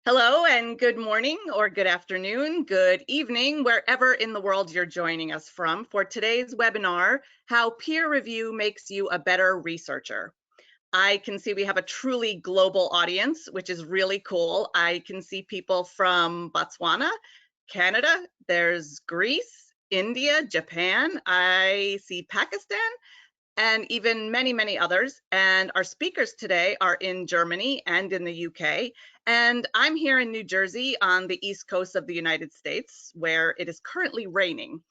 Hello and good morning or good afternoon, good evening, wherever in the world you're joining us from for today's webinar, How Peer Review Makes You a Better Researcher. I can see we have a truly global audience, which is really cool. I can see people from Botswana, Canada, there's Greece, India, Japan, I see Pakistan, and even many others. And our speakers today are in Germany and in the UK. And I'm here in New Jersey on the East Coast of the United States, where it is currently raining.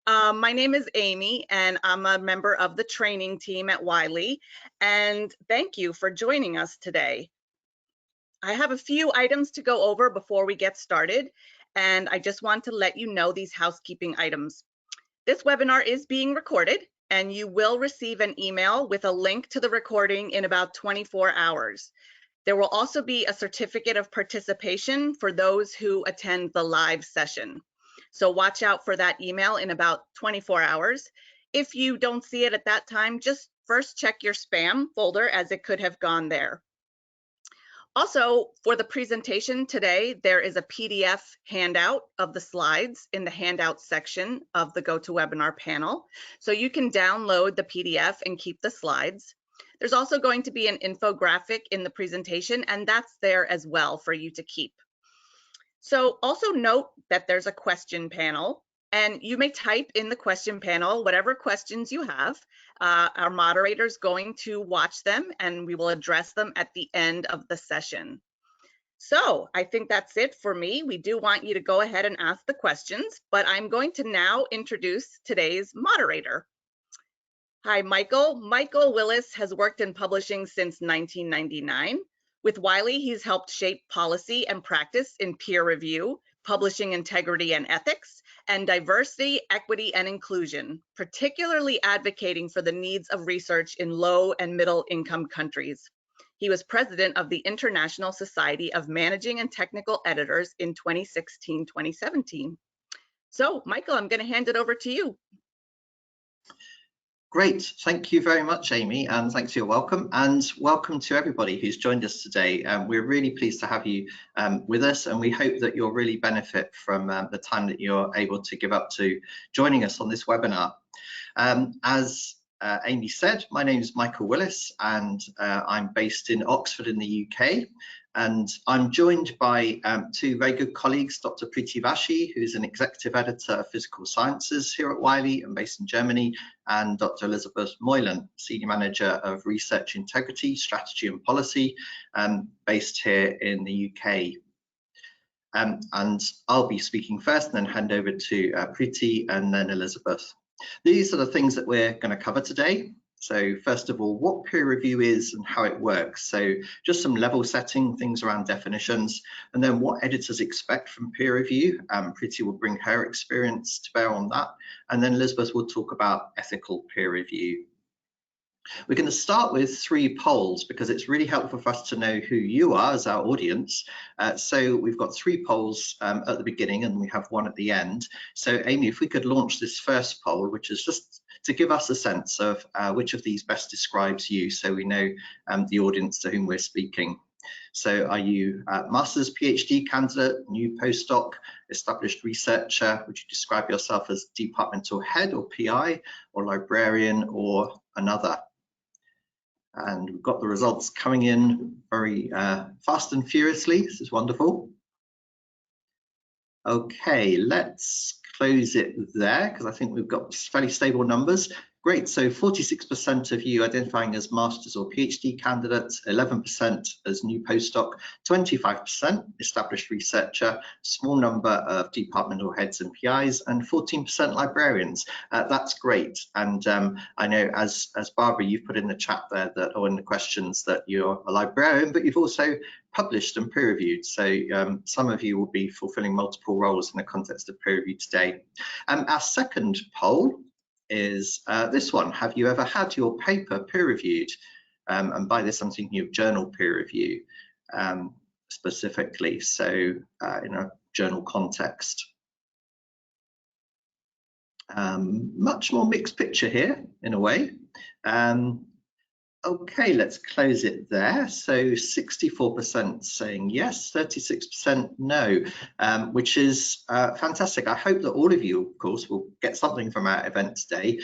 My name is Amy, and I'm a member of the training team at Wiley. And thank you for joining us today. I have a few items to go over before we get started, and I just want to let you know these housekeeping items. This webinar is being recorded, and you will receive an email with a link to the recording in about 24 hours. There will also be a certificate of participation for those who attend the live session. So watch out for that email in about 24 hours. If you don't see it at that time, just first check your spam folder as it could have gone there. Also, for the presentation today, there is a PDF handout of the slides in the handout section of the GoToWebinar panel. So you can download the PDF and keep the slides. There's also going to be an infographic in the presentation, and that's there as well for you to keep. So also note that there's a question panel, and you may type in the question panel whatever questions you have. Our moderator's going to watch them, and we will address them at the end of the session. So I think that's it for me. We do want you to go ahead and ask the questions, but I'm going to now introduce today's moderator. Hi, Michael. Michael Willis has worked in publishing since 1999. With Wiley, he's helped shape policy and practice in peer review, publishing integrity and ethics, and diversity, equity, and inclusion, particularly advocating for the needs of research in low and middle income countries. He was president of the International Society of Managing and Technical Editors in 2016-2017. So, Michael, I'm going to hand it over to you. Great, thank you very much, Amy, and thanks for your welcome, and welcome to everybody who's joined us today. We're really pleased to have you with us, and we hope that you'll really benefit from the time that you're able to give up to joining us on this webinar. As Amy said, my name is Michael Willis, and I'm based in Oxford in the UK. And I'm joined by two very good colleagues, Dr. Preeti Vashi, who's an executive editor of physical sciences here at Wiley and based in Germany, and Dr. Elizabeth Moylan, senior manager of research integrity, strategy and policy, based here in the UK. And I'll be speaking first and then hand over to Preeti and then Elizabeth. These are the things that we're going to cover today. So first of all, what peer review is and how it works. So just some level setting things around definitions, and then what editors expect from peer review. Preeti will bring her experience to bear on that, and then Elizabeth will talk about ethical peer review. We're going to start with 3 polls because it's really helpful for us to know who you are as our audience. So we've got 3 polls at the beginning and we have 1 at the end. So Amy, if we could launch this first poll, which is just to give us a sense of which of these best describes you, so we know the audience to whom we're speaking. So are you a master's, PhD candidate, new postdoc, established researcher? Would you describe yourself as departmental head or PI or librarian or another? And we've got the results coming in very fast and furiously. This is wonderful. Okay, let's close it there because I think we've got fairly stable numbers. Great, so 46% of you identifying as master's or PhD candidates, 11% as new postdoc, 25% established researcher, small number of departmental heads and PIs, and 14% librarians. That's great, and I know as Barbara, you've put in the chat there that, or in the questions, that you're a librarian, but you've also published and peer reviewed, so some of you will be fulfilling multiple roles in the context of peer review today. Our second poll is this one. Have you ever had your paper peer reviewed? And by this I'm thinking of journal peer review specifically, so in a journal context. Much more mixed picture here in a way. Okay, let's close it there. So 64% saying yes, 36% no, which is fantastic. I hope that all of you, of course, will get something from our event today.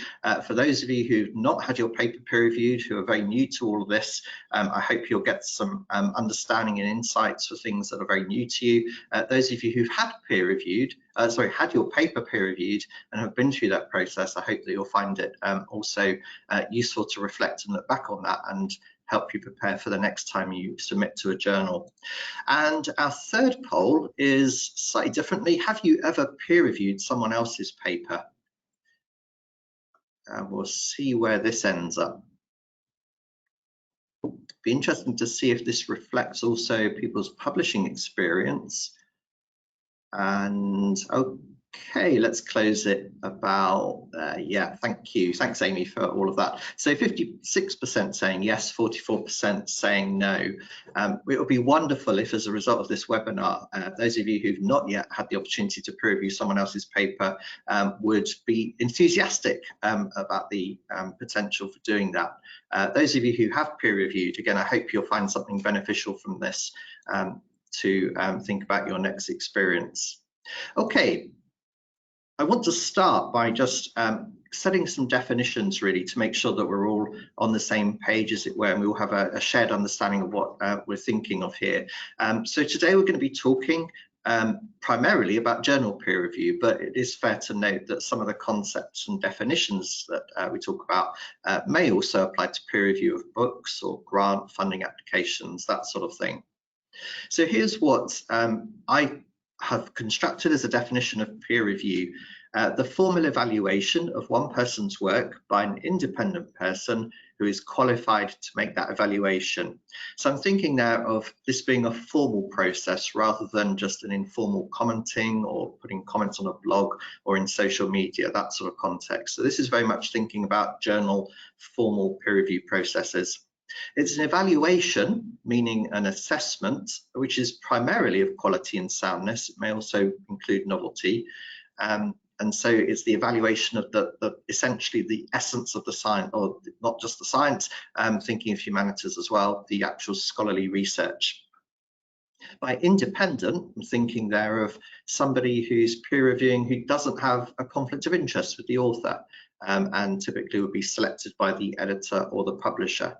For those of you who've not had your paper peer reviewed, who are very new to all of this, I hope you'll get some understanding and insights for things that are very new to you. Those of you who've had peer reviewed, had your paper peer reviewed and have been through that process, I hope that you'll find it also useful to reflect and look back on that and help you prepare for the next time you submit to a journal. And our third poll is slightly differently. Have you ever peer reviewed someone else's paper? We'll see where this ends up. Be interesting to see if this reflects also people's publishing experience. And okay, let's close it about yeah, thank you. Thanks, Amy, for all of that. So 56% saying yes, 44% saying no. It would be wonderful if, as a result of this webinar, those of you who've not yet had the opportunity to peer review someone else's paper would be enthusiastic about the potential for doing that. Those of you who have peer reviewed, again, I hope you'll find something beneficial from this to think about your next experience. Okay, I want to start by just setting some definitions really to make sure that we're all on the same page, as it were, and we all have a shared understanding of what we're thinking of here. So today we're going to be talking primarily about journal peer review, but it is fair to note that some of the concepts and definitions that we talk about may also apply to peer review of books or grant funding applications, that sort of thing. So here's what I have constructed as a definition of peer review: the formal evaluation of one person's work by an independent person who is qualified to make that evaluation. So I'm thinking now of this being a formal process rather than just an informal commenting or putting comments on a blog or in social media, that sort of context. So this is very much thinking about journal formal peer review processes. It's an evaluation, meaning an assessment, which is primarily of quality and soundness. It may also include novelty. And so it's the evaluation of essentially the essence of the science, or not just the science, thinking of humanities as well, the actual scholarly research. By independent, I'm thinking there of somebody who's peer reviewing who doesn't have a conflict of interest with the author, and typically would be selected by the editor or the publisher.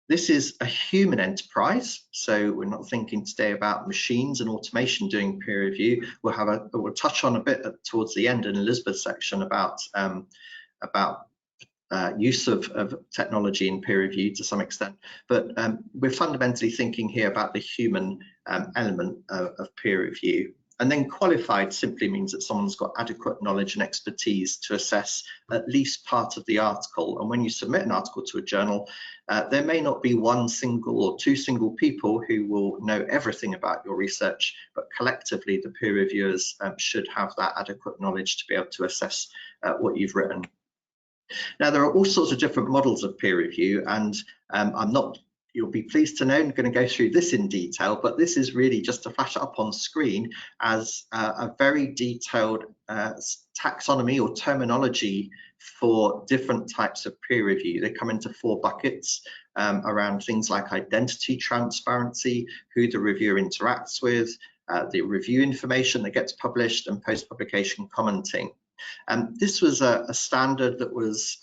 This is a human enterprise, so we're not thinking today about machines and automation doing peer review. We'll touch on a bit towards the end in Elizabeth's section about use of technology in peer review to some extent, but we're fundamentally thinking here about the human element of peer review. And then qualified simply means that someone's got adequate knowledge and expertise to assess at least part of the article. And when you submit an article to a journal, there may not be one single or two single people who will know everything about your research, but collectively the peer reviewers should have that adequate knowledge to be able to assess what you've written. Now, there are all sorts of different models of peer review, and you'll be pleased to know I'm going to go through this in detail, but this is really just to flash it up on screen as a very detailed taxonomy or terminology for different types of peer review. They come into 4 buckets around things like identity transparency, who the reviewer interacts with, the review information that gets published, and post-publication commenting. This was a standard that was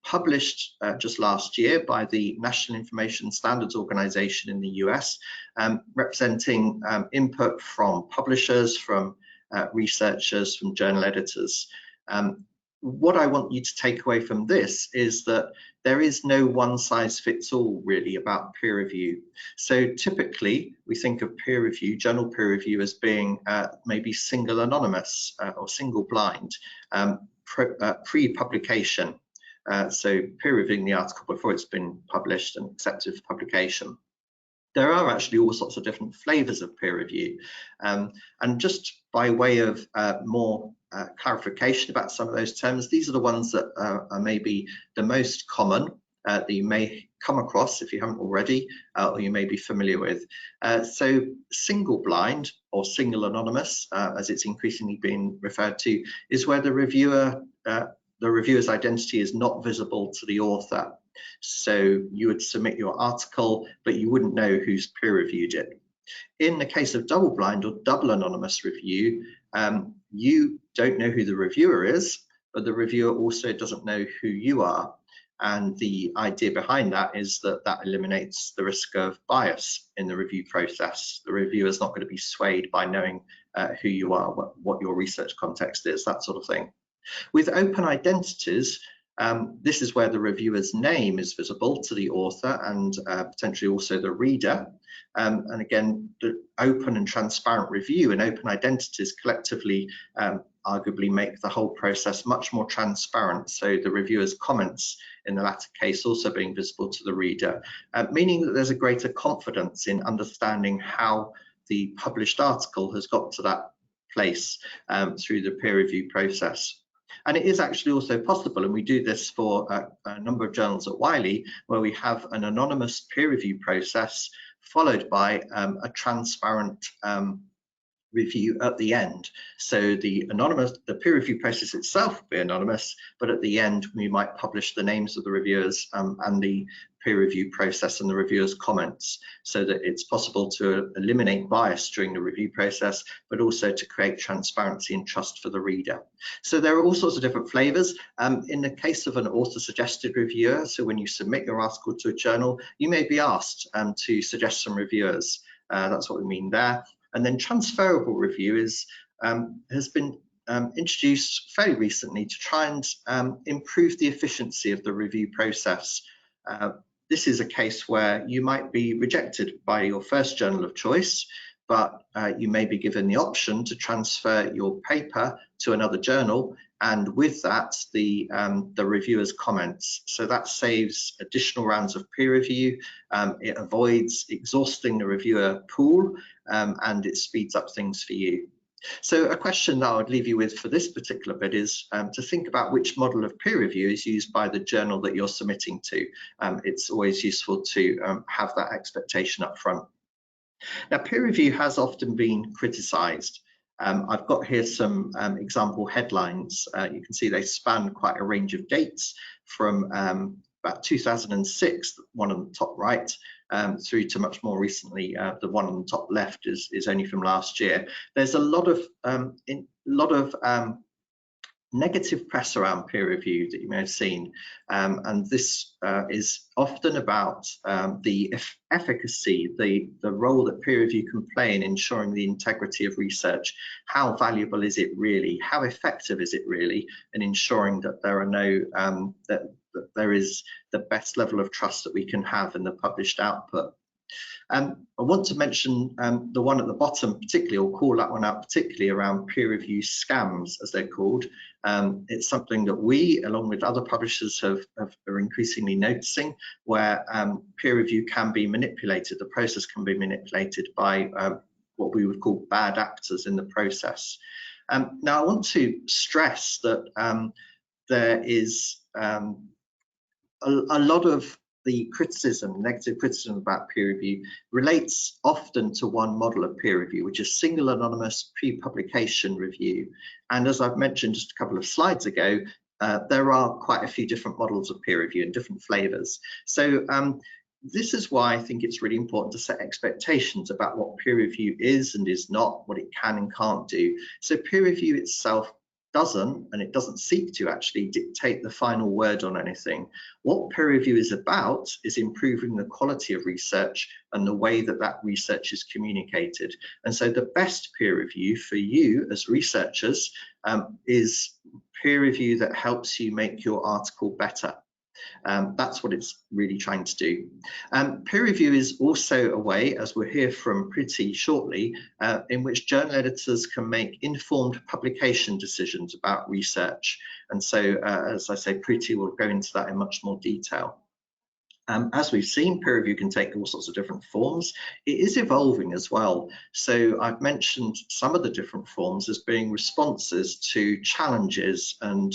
published just last year by the National Information Standards Organization in the US, representing input from publishers, from researchers, from journal editors. What I want you to take away from this is that there is no one-size-fits-all really about peer review. So typically we think of peer review, journal peer review, as being maybe single anonymous or single blind, pre-publication. So peer reviewing the article before it's been published and accepted for publication. There are actually all sorts of different flavors of peer review. And just by way of more clarification about some of those terms, these are the ones that are maybe the most common that you may come across if you haven't already, or you may be familiar with. So single blind or single anonymous, as it's increasingly being referred to, is where the reviewer's identity is not visible to the author. So you would submit your article, but you wouldn't know who's peer reviewed it. In the case of double blind or double anonymous review, you don't know who the reviewer is, but the reviewer also doesn't know who you are. And the idea behind that is that that eliminates the risk of bias in the review process. The reviewer is not going to be swayed by knowing who you are, what your research context is, that sort of thing. With open identities, this is where the reviewer's name is visible to the author and potentially also the reader. And again, the open and transparent review and open identities collectively arguably make the whole process much more transparent. So the reviewer's comments in the latter case also being visible to the reader, meaning that there's a greater confidence in understanding how the published article has got to that place through the peer review process. And it is actually also possible, and we do this for a number of journals at Wiley, where we have an anonymous peer review process followed by a transparent review at the end. So the peer review process itself will be anonymous, but at the end we might publish the names of the reviewers and the peer review process and the reviewers' comments, so that it's possible to eliminate bias during the review process, but also to create transparency and trust for the reader. So there are all sorts of different flavors. In the case of an author-suggested reviewer, so when you submit your article to a journal, you may be asked to suggest some reviewers. That's what we mean there. And then transferable review has been introduced fairly recently to try and improve the efficiency of the review process. This is a case where you might be rejected by your first journal of choice, but you may be given the option to transfer your paper to another journal, and with that the reviewer's comments. So that saves additional rounds of peer review, it avoids exhausting the reviewer pool, and it speeds up things for you. So a question that I would leave you with for this particular bit is to think about which model of peer review is used by the journal that you're submitting to. It's always useful to have that expectation up front. Now, peer review has often been criticised. I've got here some example headlines. You can see they span quite a range of dates from about 2006, the one on the top right, through to much more recently. The one on the top left is only from last year. There's a lot of negative press around peer review that you may have seen, and this is often about the efficacy, the role that peer review can play in ensuring the integrity of research. How valuable is it really? How effective is it really in ensuring that there are no that there is the best level of trust that we can have in the published output? I want to mention the one at the bottom particularly, or call that one out particularly, around peer review scams, as they're called. It's something that we, along with other publishers, are increasingly noticing, where peer review can be manipulated. The process can be manipulated by what we would call bad actors in the process. Now, I want to stress that there is a lot of the criticism, negative criticism about peer review relates often to one model of peer review, which is single anonymous pre-publication review. And as I've mentioned just a couple of slides ago, there are quite a few different models of peer review and different flavors. So this is why I think it's really important to set expectations about what peer review is and is not, what it can and can't do. So peer review itself doesn't seek to actually dictate the final word on anything. What peer review is about is improving the quality of research and the way that that research is communicated. And so the best peer review for you as researchers is peer review that helps you make your article better. That's what it's really trying to do. Peer review is also a way, as we'll hear from Priti shortly, in which journal editors can make informed publication decisions about research. And so, as I say, Priti will go into that in much more detail. As we've seen, peer review can take all sorts of different forms. It is evolving as well. So I've mentioned some of the different forms as being responses to challenges and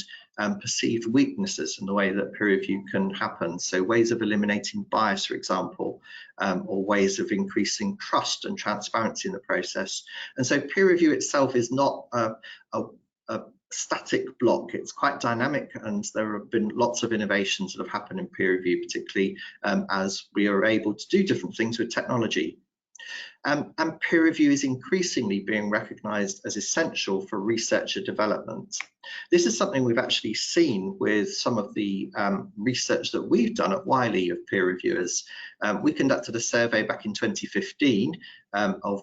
perceived weaknesses in the way that peer review can happen. So ways of eliminating bias, for example, or ways of increasing trust and transparency in the process. And so peer review itself is not a static block. It's quite dynamic, and there have been lots of innovations that have happened in peer review, particularly as we are able to do different things with technology. And peer review is increasingly being recognised as essential for researcher development. This is something we've actually seen with some of the research that we've done at Wiley of peer reviewers. We conducted a survey back in 2015 of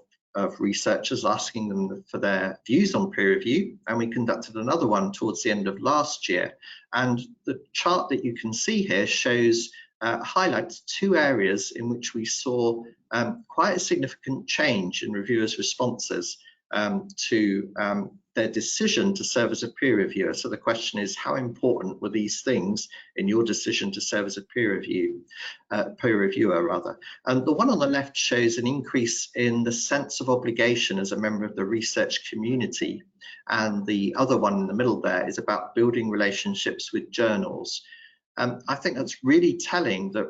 researchers, asking them for their views on peer review, and we conducted another one towards the end of last year. And the chart that you can see here shows highlights two areas in which we saw quite a significant change in reviewers' responses to their decision to serve as a peer reviewer. So the question is, how important were these things in your decision to serve as a peer reviewer rather? And the one on the left shows an increase in the sense of obligation as a member of the research community, and the other one in the middle there is about building relationships with journals. I think that's really telling that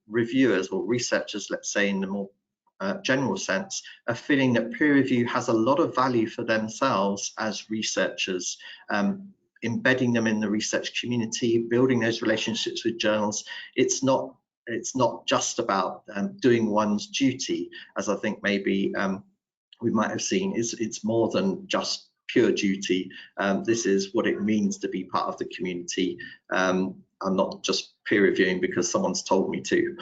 reviewers or researchers, let's say in the more general sense, are feeling that peer review has a lot of value for themselves as researchers, embedding them in the research community, building those relationships with journals. It's not just about doing one's duty, as I think maybe we might have seen. It's more than just pure duty. This is what it means to be part of the community. I'm not just peer reviewing because someone's told me to.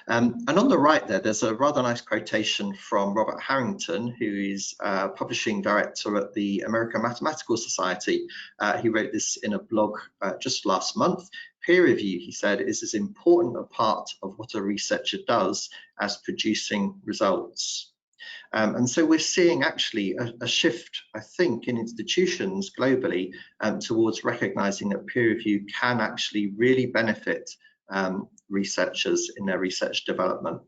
And on the right there's a rather nice quotation from Robert Harrington, who is publishing director at the American Mathematical Society. He wrote this in a blog just last month. Peer review, he said, is as important a part of what a researcher does as producing results. And so we're seeing actually a shift, I think, in institutions globally towards recognizing that peer review can actually really benefit researchers in their research development.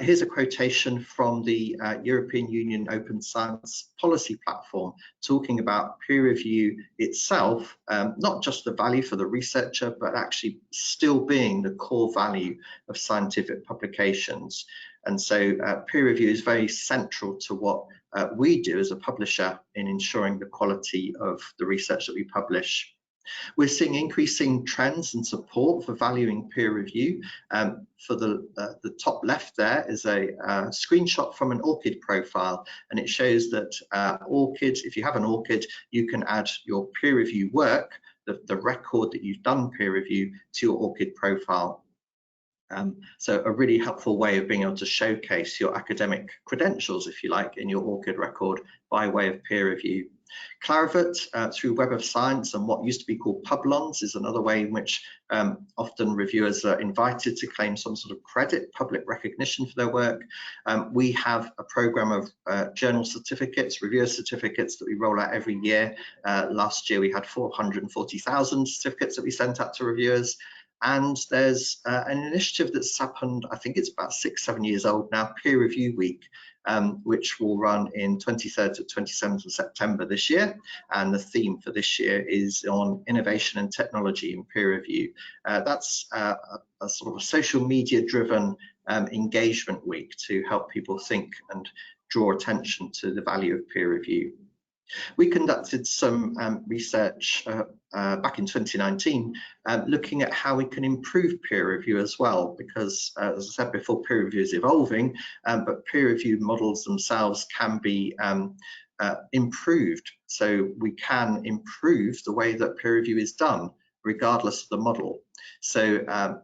Here's a quotation from the European Union Open Science Policy Platform, talking about peer review itself, not just the value for the researcher, but actually still being the core value of scientific publications. And so peer review is very central to what we do as a publisher in ensuring the quality of the research that we publish. We're seeing increasing trends and support for valuing peer review. For the top left there is a screenshot from an ORCID profile, and it shows that ORCID, if you have an ORCID, you can add your peer review work, the record that you've done peer review, to your ORCID profile. So a really helpful way of being able to showcase your academic credentials, if you like, in your ORCID record by way of peer review. Clarivat through Web of Science and what used to be called Publons is another way in which often reviewers are invited to claim some sort of credit, public recognition for their work. We have a program of journal certificates, reviewer certificates that we roll out every year. Last year we had 440,000 certificates that we sent out to reviewers. And there's an initiative that's happened, I think it's about 6-7 years old now, Peer Review Week, which will run in 23rd to 27th of September this year. And the theme for this year is on innovation and technology in peer review. That's a sort of a social media driven engagement week to help people think and draw attention to the value of peer review. We conducted some research back in 2019 looking at how we can improve peer review as well, because as I said before, peer review is evolving, but peer review models themselves can be improved. So we can improve the way that peer review is done regardless of the model. So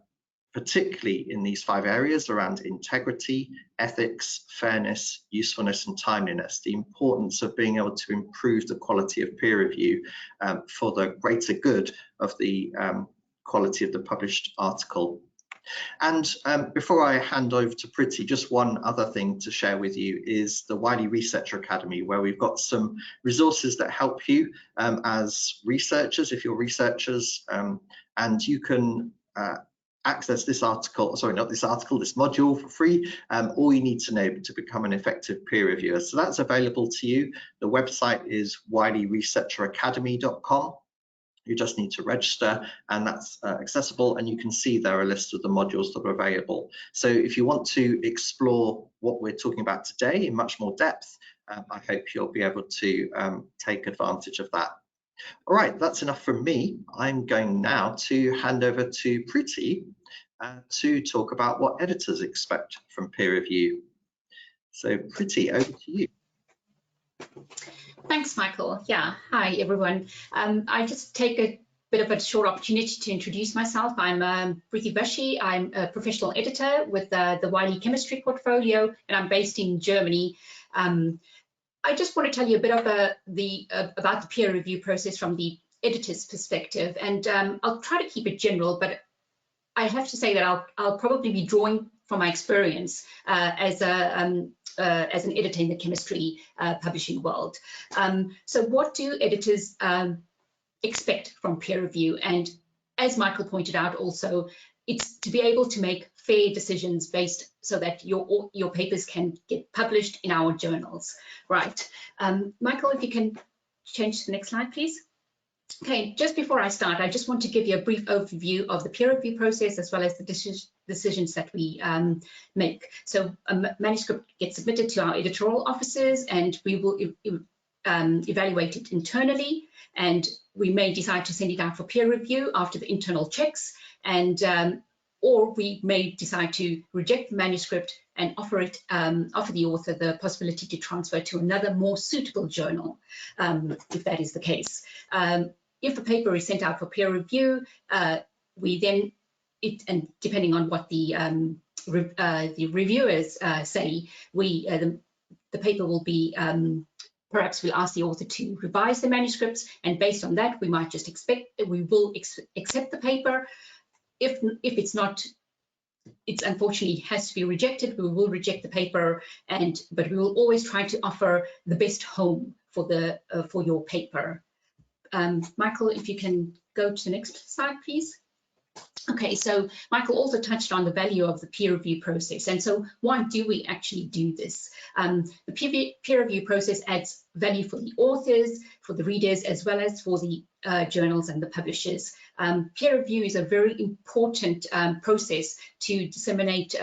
particularly in these 5 areas around integrity, ethics, fairness, usefulness and timeliness, the importance of being able to improve the quality of peer review for the greater good of the quality of the published article. And before I hand over to Priti, just one other thing to share with you is the Wiley Researcher Academy, where we've got some resources that help you as researchers, if you're researchers, and you can access this article, sorry, not this article, this module for free, all you need to know to become an effective peer reviewer. So that's available to you. The website is wileyresearcheracademy.com. You just need to register and that's accessible, and you can see there a list of the modules that are available. So if you want to explore what we're talking about today in much more depth, I hope you'll be able to take advantage of that. All right, that's enough from me. I'm going now to hand over to Priti to talk about what editors expect from peer review. So Priti, over to you. Thanks, Michael. Yeah, hi everyone. I just take a bit of a short opportunity to introduce myself. I'm Priti Bashi. I'm a professional editor with the Wiley chemistry portfolio, and I'm based in Germany. I just want to tell you a bit about the peer review process from the editor's perspective, and I'll try to keep it general, but I have to say that I'll probably be drawing from my experience as an editor in the chemistry publishing world. So what do editors expect from peer review? And as Michael pointed out also, it's to be able to make fair decisions based so that your papers can get published in our journals, right? Michael, if you can change to the next slide, please. Okay, just before I start, I just want to give you a brief overview of the peer review process as well as the decisions that we make. So a manuscript gets submitted to our editorial offices, and we will evaluate it internally, and we may decide to send it out for peer review after the internal checks, and or we may decide to reject the manuscript and offer the author the possibility to transfer to another more suitable journal, if that is the case. If the paper is sent out for peer review, we then, and depending on what the reviewers say, the paper will be, perhaps we'll ask the author to revise the manuscripts, and based on that, we might just we will accept the paper. If it's not, it unfortunately has to be rejected, we will reject the paper, but we will always try to offer the best home for your paper. Michael, if you can go to the next slide, please. Okay, so Michael also touched on the value of the peer review process. And so why do we actually do this? The peer review process adds value for the authors, for the readers, as well as for the journals and the publishers. Peer review is a very important process to disseminate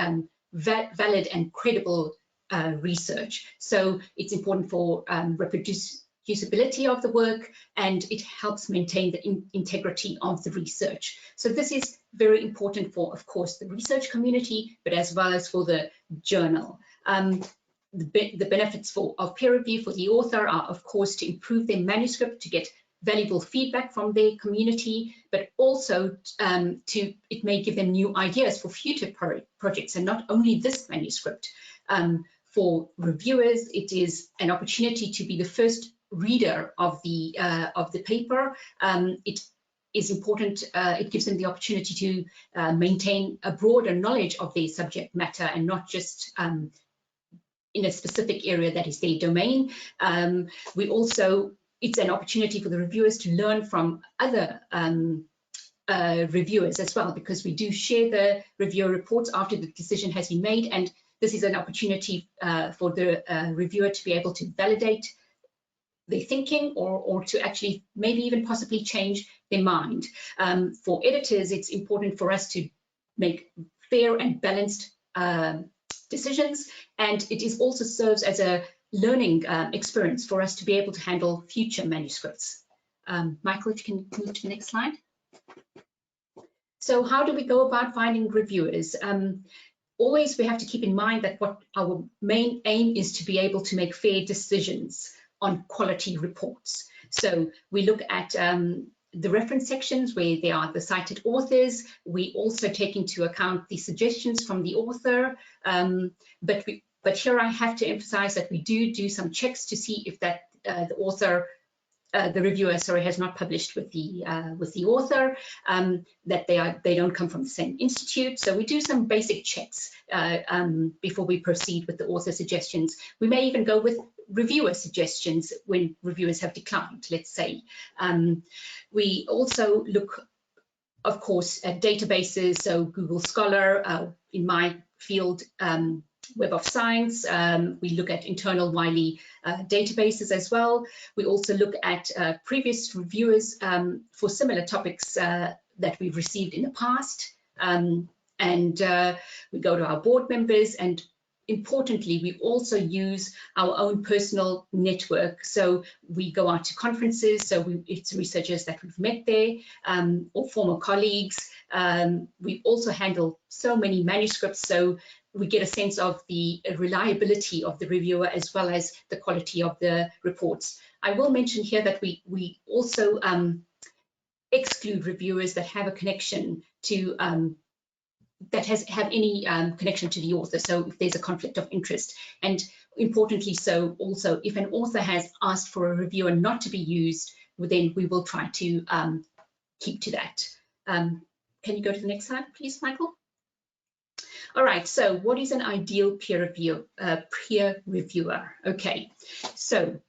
valid and credible research. So it's important for reproducibility of the work, and it helps maintain the integrity of the research. So this is very important for, of course, the research community, but as well as for the journal. The benefits of peer review for the author are, of course, to improve their manuscript, to get valuable feedback from their community, but also it may give them new ideas for future projects, and not only this manuscript. For reviewers, it is an opportunity to be the first reader of the paper. It is important. It gives them the opportunity to maintain a broader knowledge of their subject matter, and not just in a specific area that is their domain. It's an opportunity for the reviewers to learn from other reviewers as well, because we do share the reviewer reports after the decision has been made, and this is an opportunity for the reviewer to be able to validate their thinking, or to actually maybe even possibly change their mind. For editors, it's important for us to make fair and balanced decisions, and it also serves as a learning experience for us to be able to handle future manuscripts. Michael, if you can move to the next slide. So how do we go about finding reviewers? Always we have to keep in mind that what our main aim is to be able to make fair decisions on quality reports. So we look at the reference sections where there are the cited authors. We also take into account the suggestions from the author, but here I have to emphasize that we do some checks to see if that the author, the reviewer, sorry, has not published with the author, that they don't come from the same institute. So we do some basic checks before we proceed with the author suggestions. We may even go with reviewer suggestions when reviewers have declined, let's say. We also look, of course, at databases, so Google Scholar, in my field, Web of Science. We look at internal Wiley databases as well. We also look at previous reviewers for similar topics that we've received in the past. And we go to our board members, and importantly, we also use our own personal network. So we go out to conferences, so it's researchers that we've met there, or former colleagues. We also handle so many manuscripts, so we get a sense of the reliability of the reviewer as well as the quality of the reports. I will mention here that we also exclude reviewers that have a connection to that have any connection to the author, so if there's a conflict of interest. And importantly, so also if an author has asked for a reviewer not to be used, then we will try to keep to that. Can you go to the next slide, please, Michael? All right, so what is an ideal peer reviewer? Okay, so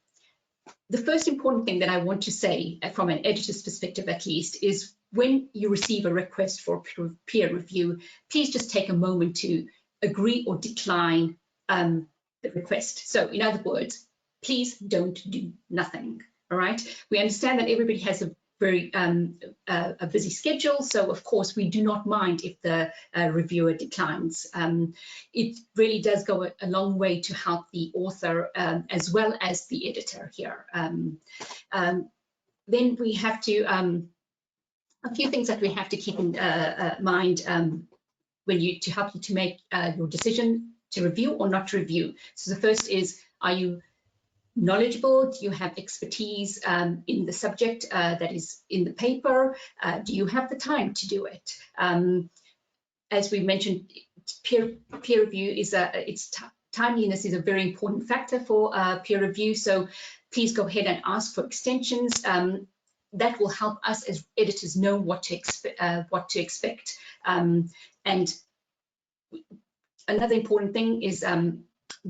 the first important thing that I want to say from an editor's perspective at least is when you receive a request for peer review, please just take a moment to agree or decline the request. So in other words, please don't do nothing, all right? We understand that everybody has a very a busy schedule, so of course we do not mind if the reviewer declines. It really does go a long way to help the author as well as the editor here. Then we have to a few things that we have to keep in mind to help you to make your decision to review or not to review. So the first is, are you knowledgeable? Do you have expertise in the subject that is in the paper? Do you have the time to do it? As we mentioned, peer review is timeliness is a very important factor for peer review. So please go ahead and ask for extensions. That will help us as editors know what to expect. And another important thing is,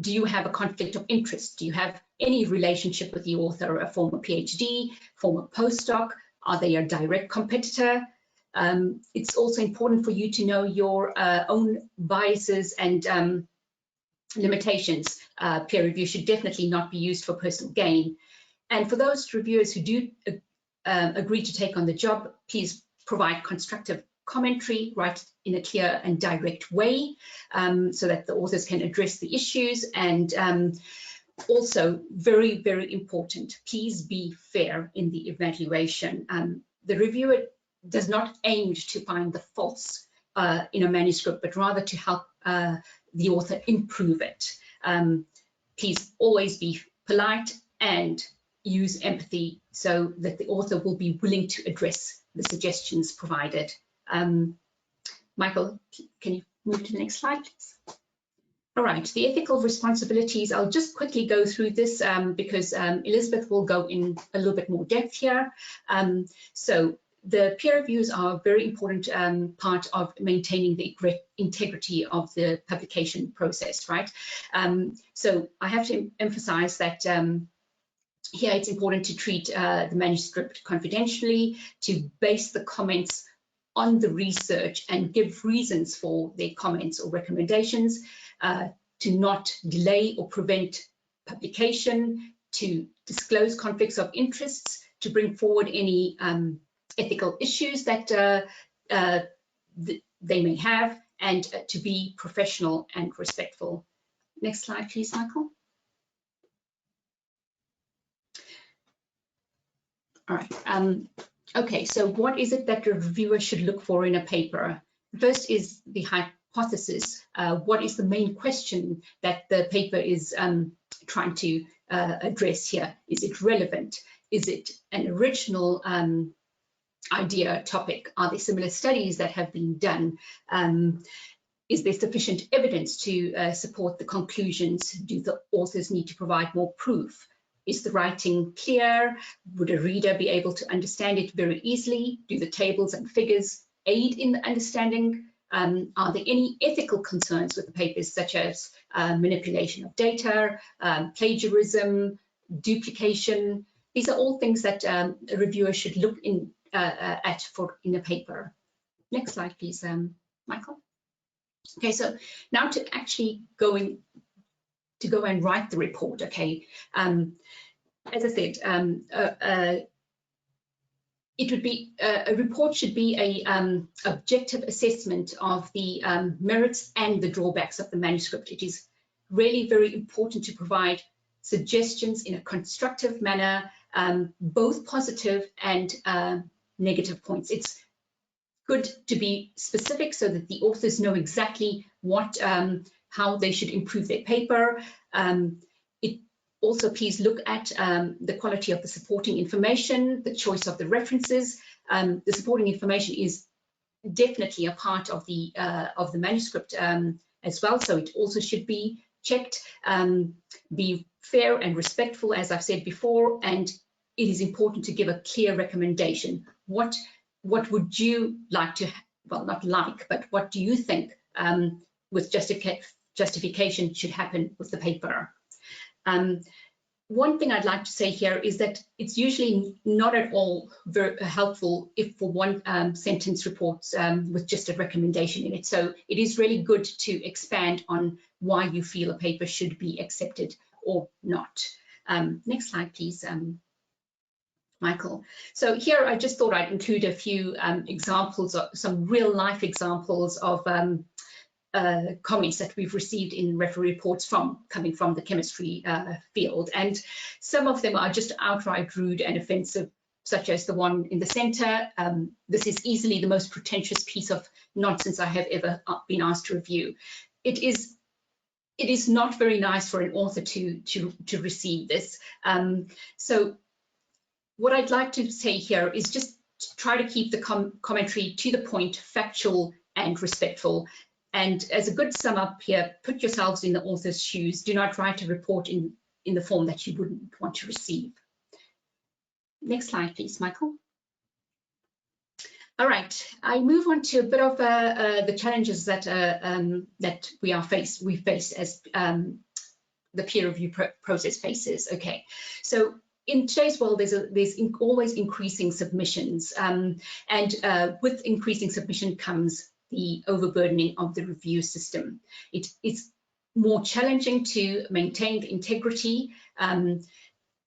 do you have a conflict of interest? Do you have any relationship with the author, a former PhD, former postdoc? Are they a direct competitor? It's also important for you to know your own biases and limitations. Peer review should definitely not be used for personal gain. And for those reviewers who do agree to take on the job, please provide constructive commentary, right, in a clear and direct way, so that the authors can address the issues. And also, very, very important, please be fair in the evaluation. The reviewer does not aim to find the faults in a manuscript, but rather to help the author improve it. Please always be polite and use empathy so that the author will be willing to address the suggestions provided. Michael, can you move to the next slide, please? All right, the ethical responsibilities, I'll just quickly go through this because Elizabeth will go in a little bit more depth here. So the peer reviews are a very important part of maintaining the integrity of the publication process, right? So I have to emphasize that here it's important to treat the manuscript confidentially, to base the comments on the research and give reasons for their comments or recommendations, to not delay or prevent publication, to disclose conflicts of interests, to bring forward any ethical issues that they may have, and to be professional and respectful. Next slide, please, Michael. All right. Okay, so what is it that the reviewer should look for in a paper? First is the hypothesis. What is the main question that the paper is trying to address here? Is it relevant? Is it an original idea, topic? Are there similar studies that have been done? Is there sufficient evidence to support the conclusions? Do the authors need to provide more proof? Is the writing clear? Would a reader be able to understand it very easily? Do the tables and figures aid in the understanding? Are there any ethical concerns with the papers, such as manipulation of data, plagiarism, duplication? These are all things that a reviewer should look in at in a paper. Next slide, please, Michael. Okay, so now to actually go and write the report. Okay, as I said, it would be a report should be a objective assessment of the merits and the drawbacks of the manuscript. It is really very important to provide suggestions in a constructive manner, both positive and negative points. It's good to be specific so that the authors know exactly what, how they should improve their paper. Also, please look at the quality of the supporting information, the choice of the references. The supporting information is definitely a part of the manuscript as well, so it also should be checked. Be fair and respectful, as I've said before, and it is important to give a clear recommendation. What would you like to, well, not like, but what do you think with justification should happen with the paper? One thing I'd like to say here is that it's usually not at all very helpful if for one sentence reports with just a recommendation in it. So it is really good to expand on why you feel a paper should be accepted or not. Next slide, please, Michael. So here I just thought I'd include a few examples, of some real life examples of comments that we've received in referee reports coming from the chemistry field, and some of them are just outright rude and offensive, such as the one in the center. This is easily the most pretentious piece of nonsense I have ever been asked to review. It is not very nice for an author to receive this. So what I'd like to say here is just try to keep the commentary to the point, factual and respectful. And as a good sum up here, put yourselves in the author's shoes. Do not write a report in the form that you wouldn't want to receive. Next slide, please, Michael. All right, I move on to a bit of the challenges that that we face as the peer review process faces. Okay, so in today's world, there's always increasing submissions, and with increasing submission comes the overburdening of the review system. It's more challenging to maintain the integrity.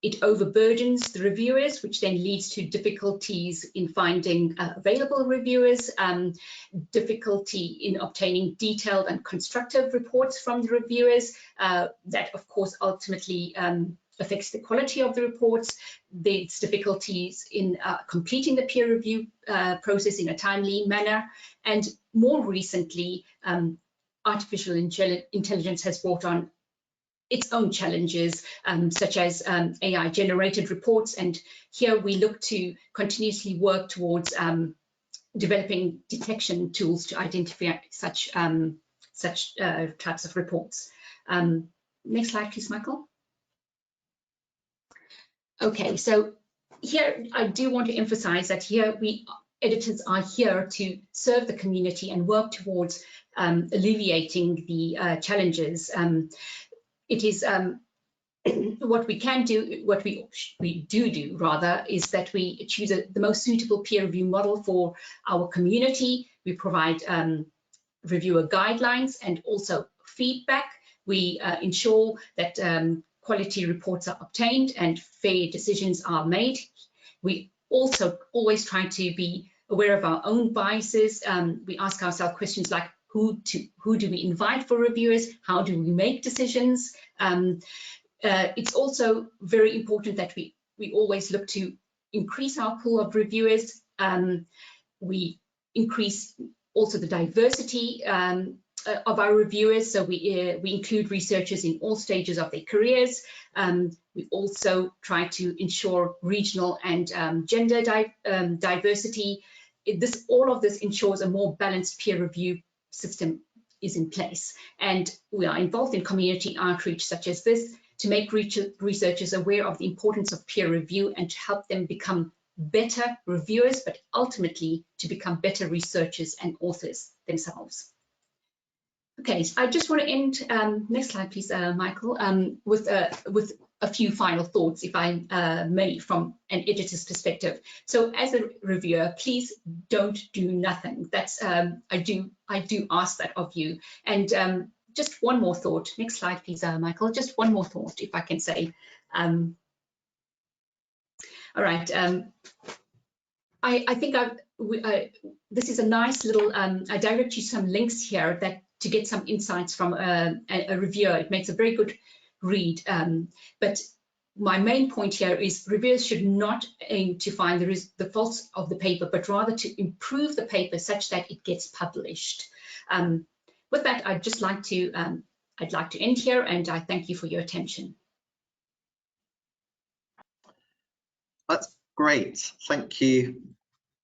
It overburdens the reviewers, which then leads to difficulties in finding available reviewers, difficulty in obtaining detailed and constructive reports from the reviewers. That, of course, ultimately affects the quality of the reports. There's difficulties in completing the peer review process in a timely manner. And more recently, artificial intelligence has brought on its own challenges, such as AI-generated reports. And here we look to continuously work towards developing detection tools to identify such types of reports. Next slide, please, Michael. Okay, so here I do want to emphasize that here editors are here to serve the community and work towards alleviating the challenges. It is what we can do, what we do rather, is that we choose the most suitable peer review model for our community. We provide reviewer guidelines and also feedback. We ensure that quality reports are obtained and fair decisions are made. We also always try to be aware of our own biases. We ask ourselves questions like, who do we invite for reviewers? How do we make decisions? It's also very important that we always look to increase our pool of reviewers. We increase also the diversity of our reviewers, so we include researchers in all stages of their careers. We also try to ensure regional and gender diversity. All of this ensures a more balanced peer review system is in place, and we are involved in community outreach such as this to make researchers aware of the importance of peer review and to help them become better reviewers, but ultimately to become better researchers and authors themselves. Okay, so I just want to end, next slide please, Michael, with a few final thoughts, if I may, from an editor's perspective. So as a reviewer, please don't do nothing. That's, I do ask that of you. And just one more thought. Next slide, please, Michael. Just one more thought, if I can say. All right. I think this is a nice little, I direct you some links here that to get some insights from a reviewer. It makes a very good read. But my main point here is reviewers should not aim to find the faults of the paper, but rather to improve the paper such that it gets published. With that, I'd like to end here, and I thank you for your attention. That's great. Thank you.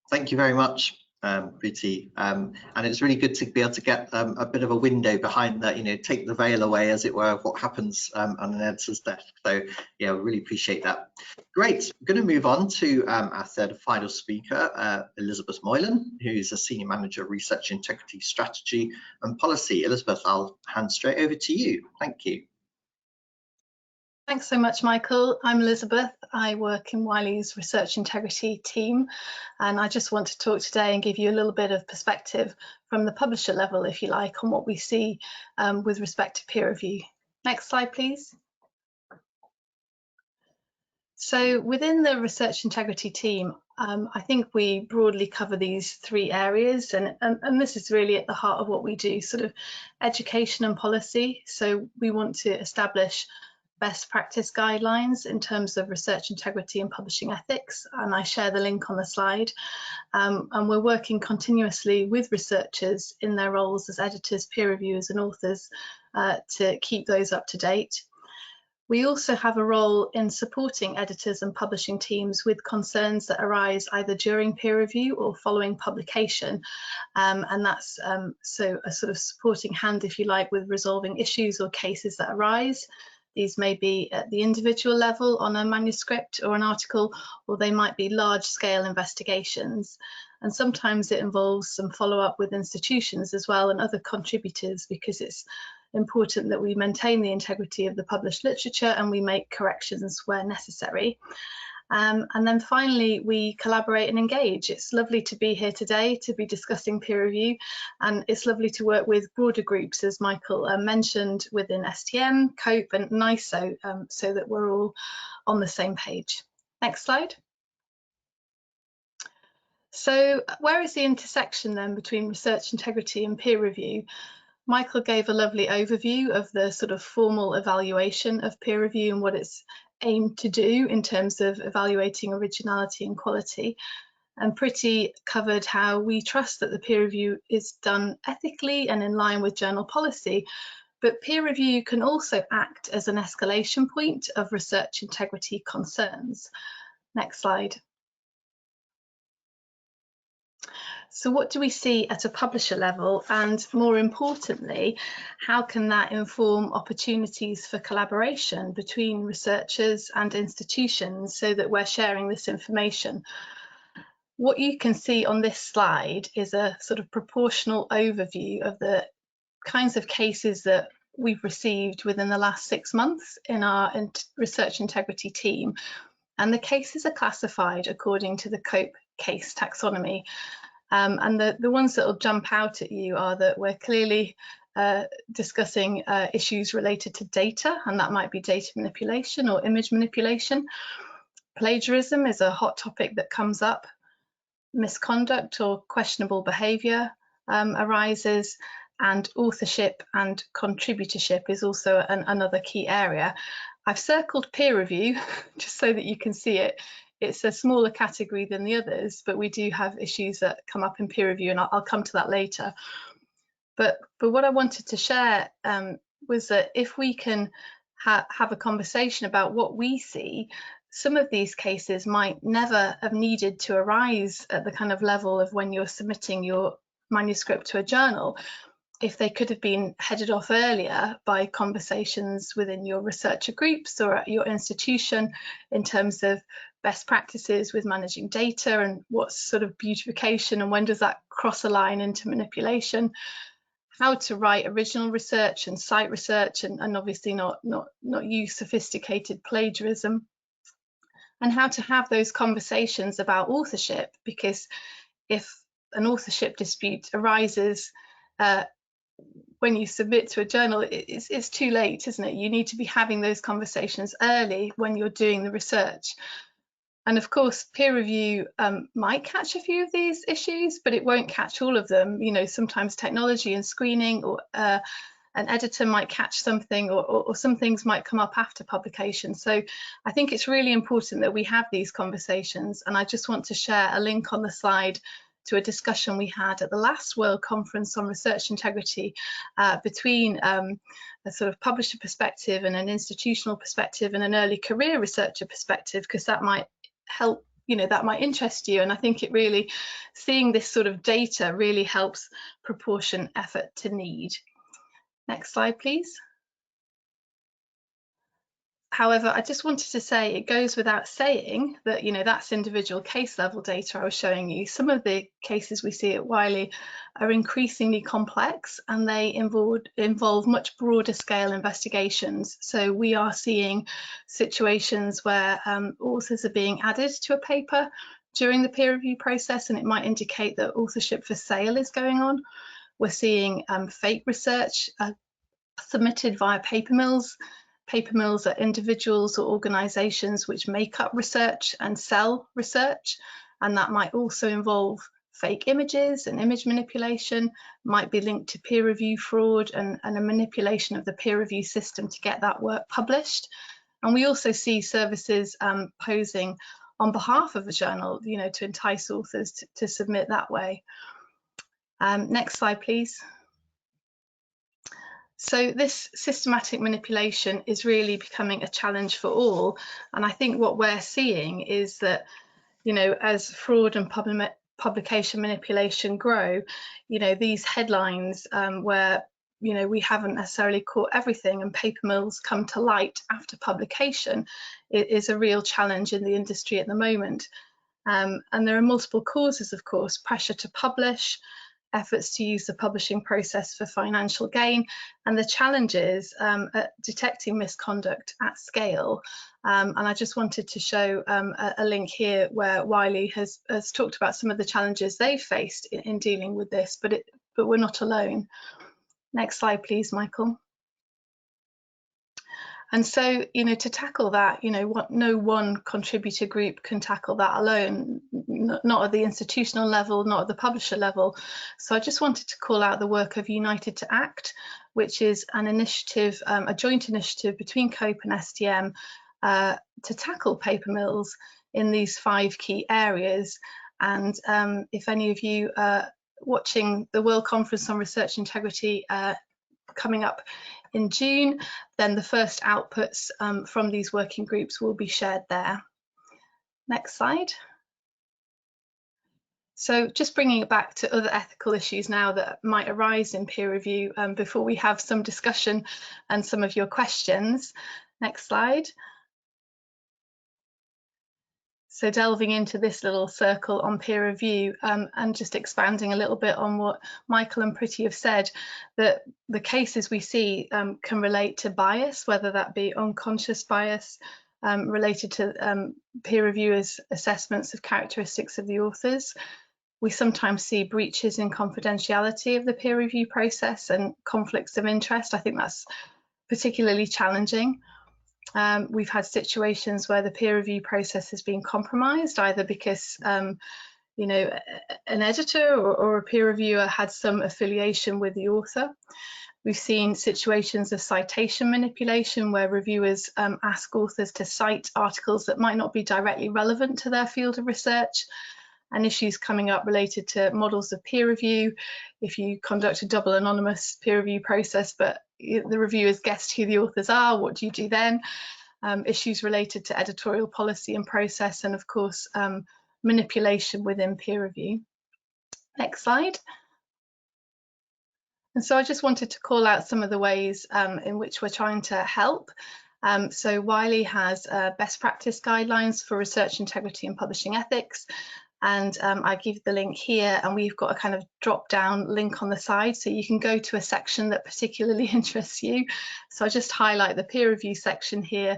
Thank you very much, Priti. And it's really good to be able to get a bit of a window behind that, take the veil away, as it were, of what happens on an editor's desk. So yeah, we really appreciate that. Great. We're going to move on to our third and final speaker, Elizabeth Moylan, who's a Senior Manager of Research Integrity Strategy and Policy. Elizabeth, I'll hand straight over to you. Thank you. Thanks so much, Michael. I'm Elizabeth. I work in Wiley's Research Integrity team, and I just want to talk today and give you a little bit of perspective from the publisher level, if you like, on what we see with respect to peer review. Next slide, please. So within the Research Integrity team, I think we broadly cover these three areas, and this is really at the heart of what we do, sort of education and policy. So we want to establish best practice guidelines in terms of research integrity and publishing ethics, and I share the link on the slide. And we're working continuously with researchers in their roles as editors, peer reviewers and authors to keep those up to date. We also have a role in supporting editors and publishing teams with concerns that arise either during peer review or following publication, and that's so a sort of supporting hand, if you like, with resolving issues or cases that arise. These may be at the individual level on a manuscript or an article, or they might be large-scale investigations. And sometimes it involves some follow-up with institutions as well and other contributors, because it's important that we maintain the integrity of the published literature and we make corrections where necessary. And then finally, we collaborate and engage. It's lovely to be here today to be discussing peer review, and it's lovely to work with broader groups, as Michael mentioned, within STM, COPE and NISO, so that we're all on the same page. Next slide. So where is the intersection then between research integrity and peer review? Michael gave a lovely overview of the sort of formal evaluation of peer review and what it's aimed to do in terms of evaluating originality and quality. And Priti covered how we trust that the peer review is done ethically and in line with journal policy. But peer review can also act as an escalation point of research integrity concerns. Next slide. So what do we see at a publisher level, and more importantly, how can that inform opportunities for collaboration between researchers and institutions so that we're sharing this information? What you can see on this slide is a sort of proportional overview of the kinds of cases that we've received within the last 6 months in our research integrity team. And the cases are classified according to the COPE case taxonomy. And the ones that will jump out at you are that we're clearly discussing issues related to data, and that might be data manipulation or image manipulation. Plagiarism is a hot topic that comes up. Misconduct or questionable behaviour arises, and authorship and contributorship is also another key area. I've circled peer review just so that you can see it. It's a smaller category than the others, but we do have issues that come up in peer review, and I'll come to that later. But what I wanted to share was that if we can have a conversation about what we see, some of these cases might never have needed to arise at the kind of level of when you're submitting your manuscript to a journal, if they could have been headed off earlier by conversations within your researcher groups or at your institution in terms of best practices with managing data and what's sort of beautification and when does that cross a line into manipulation, how to write original research and cite research and obviously not use sophisticated plagiarism, and how to have those conversations about authorship, because if an authorship dispute arises when you submit to a journal, it's too late, isn't it? You need to be having those conversations early when you're doing the research. And of course, peer review might catch a few of these issues, but it won't catch all of them. You know, sometimes technology and screening, or an editor might catch something, or some things might come up after publication. So I think it's really important that we have these conversations. And I just want to share a link on the slide to a discussion we had at the last World Conference on Research Integrity between a sort of publisher perspective and an institutional perspective and an early career researcher perspective, because that might help, you know, that might interest you. And I think it really, seeing this sort of data really helps proportion effort to need. Next slide, please. However, I just wanted to say, it goes without saying that, you know, that's individual case level data I was showing you. Some of the cases we see at Wiley are increasingly complex, and they involve much broader scale investigations. So we are seeing situations where authors are being added to a paper during the peer review process, and it might indicate that authorship for sale is going on. We're seeing fake research submitted via paper mills. Paper mills are individuals or organisations which make up research and sell research, and that might also involve fake images and image manipulation, might be linked to peer review fraud and a manipulation of the peer review system to get that work published. And we also see services posing on behalf of a journal, you know, to entice authors to submit that way. Next slide, please. So this systematic manipulation is really becoming a challenge for all. And I think what we're seeing is that, you know, as fraud and publication manipulation grow, you know, these headlines where, you know, we haven't necessarily caught everything and paper mills come to light after publication is a real challenge in the industry at the moment. And there are multiple causes, of course: pressure to publish, efforts to use the publishing process for financial gain, and the challenges at detecting misconduct at scale. And I just wanted to show a link here where Wiley has talked about some of the challenges they've faced in dealing with this, but we're not alone. Next slide, please, Michael. And so, you know, to tackle that, you know, no one contributor group can tackle that alone, not at the institutional level, not at the publisher level. So I just wanted to call out the work of United to Act, which is an initiative, a joint initiative between COPE and STM to tackle paper mills in these 5 key areas. And if any of you are watching the World Conference on Research Integrity coming up in June, then the first outputs from these working groups will be shared there. Next slide. So just bringing it back to other ethical issues now that might arise in peer review before we have some discussion and some of your questions. Next slide. So delving into this little circle on peer review and just expanding a little bit on what Michael and Priti have said, that the cases we see can relate to bias, whether that be unconscious bias related to peer reviewers' assessments of characteristics of the authors. We sometimes see breaches in confidentiality of the peer review process and conflicts of interest. I think that's particularly challenging. We've had situations where the peer review process has been compromised, either because you know, an editor or a peer reviewer had some affiliation with the author. We've seen situations of citation manipulation where reviewers ask authors to cite articles that might not be directly relevant to their field of research, and issues coming up related to models of peer review. If you conduct a double anonymous peer review process, but the reviewers guessed who the authors are, what do you do then? Issues related to editorial policy and process, and of course, manipulation within peer review. Next slide. And so I just wanted to call out some of the ways in which we're trying to help. So Wiley has best practice guidelines for research integrity and publishing ethics. And I give the link here, and we've got a kind of drop down link on the side, so you can go to a section that particularly interests you. So I just highlight the peer review section here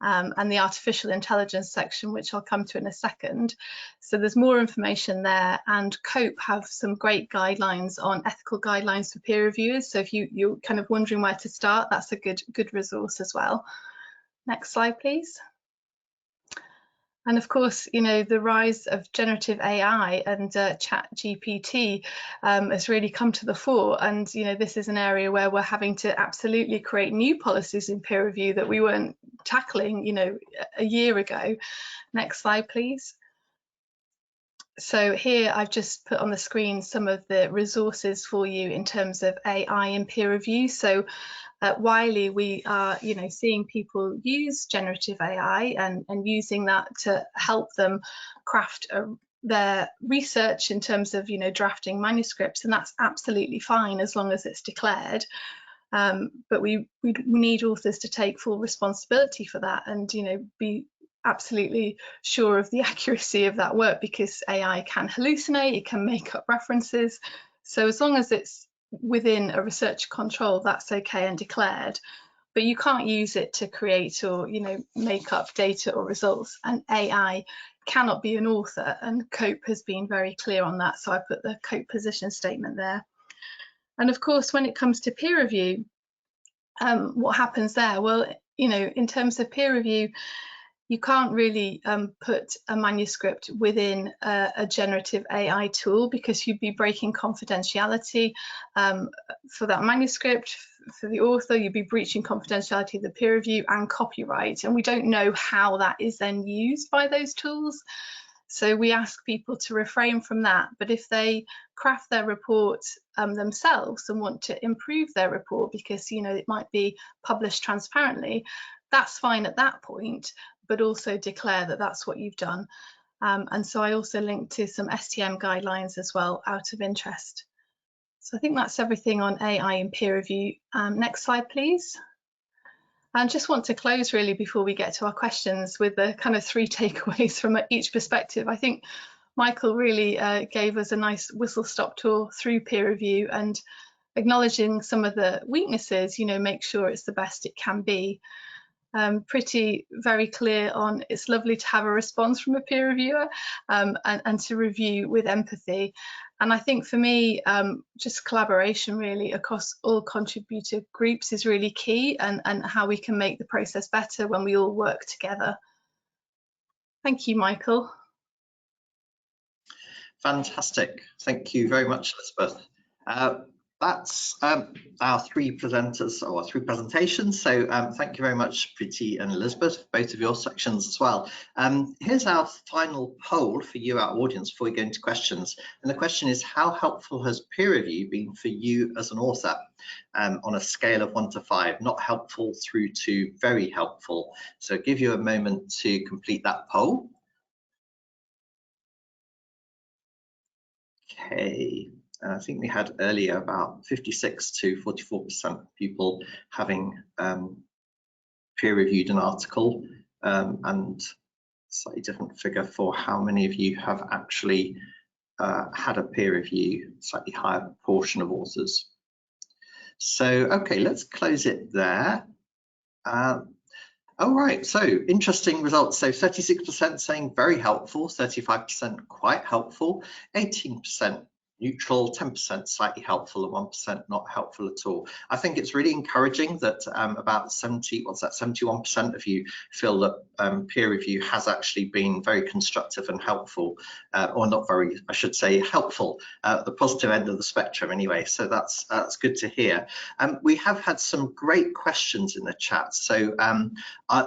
and the artificial intelligence section, which I'll come to in a second. So there's more information there, and COPE have some great guidelines on ethical guidelines for peer reviewers. So if you're kind of wondering where to start, that's a good resource as well. Next slide, please. And of course, you know, the rise of generative AI and chat GPT has really come to the fore. And, you know, this is an area where we're having to absolutely create new policies in peer review that we weren't tackling, you know, a year ago. Next slide, please. So here I've just put on the screen some of the resources for you in terms of AI in peer review. So at Wiley, we are, you know, seeing people use generative AI and using that to help them craft their research in terms of, you know, drafting manuscripts, and that's absolutely fine as long as it's declared. But we need authors to take full responsibility for that and, you know, be absolutely sure of the accuracy of that work, because AI can hallucinate, it can make up references. So as long as it's within a research control, that's okay and declared, but you can't use it to create or, you know, make up data or results. And AI cannot be an author, and COPE has been very clear on that, so I put the COPE position statement there. And of course, when it comes to peer review, what happens there? Well, you know, in terms of peer review, you can't really put a manuscript within a generative AI tool, because you'd be breaking confidentiality for that manuscript, for the author. You'd be breaching confidentiality of the peer review and copyright, and we don't know how that is then used by those tools. So we ask people to refrain from that. But if they craft their report themselves and want to improve their report, because, you know, it might be published transparently, that's fine at that point, but also declare that that's what you've done. And so I also linked to some STM guidelines as well, out of interest. So I think that's everything on AI in peer review. Next slide, please. And just want to close really before we get to our questions with the kind of 3 takeaways from each perspective. I think Michael really gave us a nice whistle-stop tour through peer review, and acknowledging some of the weaknesses, you know, make sure it's the best it can be. Pretty very clear on it's lovely to have a response from a peer reviewer and to review with empathy. And I think for me, just collaboration really across all contributor groups is really key, and how we can make the process better when we all work together. Thank you, Michael. Fantastic. Thank you very much, Elizabeth. That's our 3 presenters, or 3 presentations. So thank you very much, Priti and Elizabeth, both of your sections as well. Here's our final poll for you, our audience, before we go into questions. And the question is, how helpful has peer review been for you as an author on a scale of 1 to 5, not helpful through to very helpful? So give you a moment to complete that poll. Okay. I think we had earlier about 56 to 44% people having peer-reviewed an article, and slightly different figure for how many of you have actually had a peer review, slightly higher proportion of authors. So, okay, let's close it there. All right, so interesting results. So 36% saying very helpful, 35% quite helpful, 18% neutral, 10% slightly helpful, and 1% not helpful at all. I think it's really encouraging that about 71% of you feel that peer review has actually been very constructive and helpful, or not very, I should say, helpful, the positive end of the spectrum anyway. So that's good to hear. We have had some great questions in the chat. So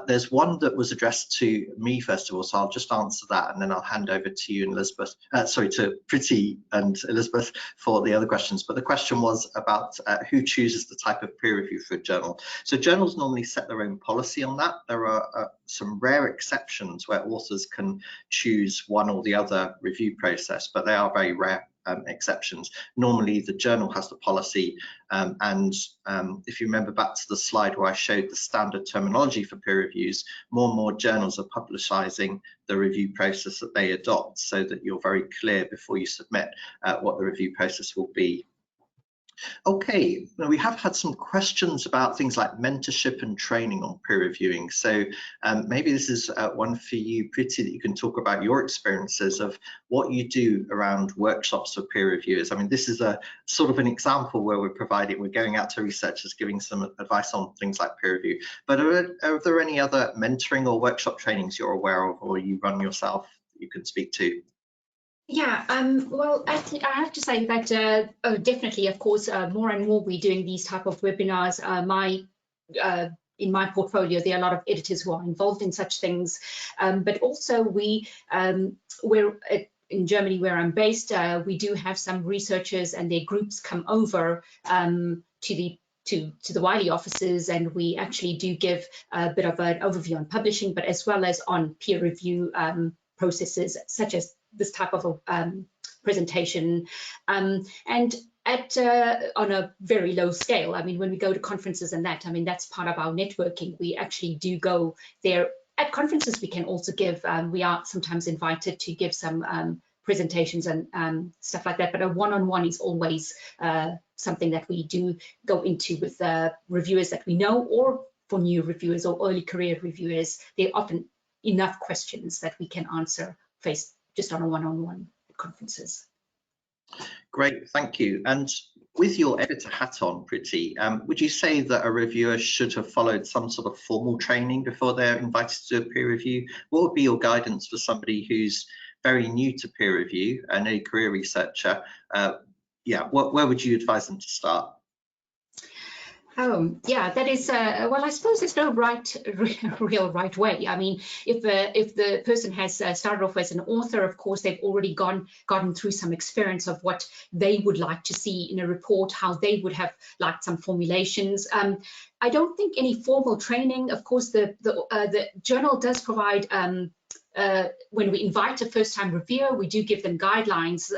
there's one that was addressed to me first of all, so I'll just answer that, and then I'll hand over to you and Elizabeth, sorry, to Priti and Elizabeth for the other questions. But the question was about who chooses the type of peer review for a journal. So journals normally set their own policy on that. There are some rare exceptions where authors can choose one or the other review process, but they are very rare exceptions. Normally the journal has the policy, and if you remember back to the slide where I showed the standard terminology for peer reviews, more and more journals are publicizing the review process that they adopt, so that you're very clear before you submit what the review process will be. Okay, now we have had some questions about things like mentorship and training on peer reviewing. So maybe this is one for you, Priti, that you can talk about your experiences of what you do around workshops for peer reviewers. I mean, this is a sort of an example where we're going out to researchers, giving some advice on things like peer review. But are there any other mentoring or workshop trainings you're aware of, or you run yourself, that you can speak to? Yeah, well, I have to say that definitely, of course, more and more we're doing these type of webinars. In my portfolio, there are a lot of editors who are involved in such things, but also we're in Germany, where I'm based, we do have some researchers and their groups come over to the Wiley offices, and we actually do give a bit of an overview on publishing, but as well as on peer review processes, such as this type of presentation, and on a very low scale. I mean, when we go to conferences and that, I mean, that's part of our networking. We actually do go there. At conferences, we can also give, we are sometimes invited to give some presentations and stuff like that, but a one-on-one is always something that we do go into with reviewers that we know, or for new reviewers or early career reviewers. There are often enough questions that we can answer face just on a one-on-one conferences. Great, thank you. And with your editor hat on, Priti, would you say that a reviewer should have followed some sort of formal training before they're invited to do a peer review? What would be your guidance for somebody who's very new to peer review, an early career researcher? Where would you advise them to start? Yeah, that is, well, I suppose there's no real right way. I mean, if the person has started off as an author, of course, they've already gotten through some experience of what they would like to see in a report, how they would have liked some formulations. I don't think any formal training. Of course, the journal does provide, when we invite a first-time reviewer, we do give them guidelines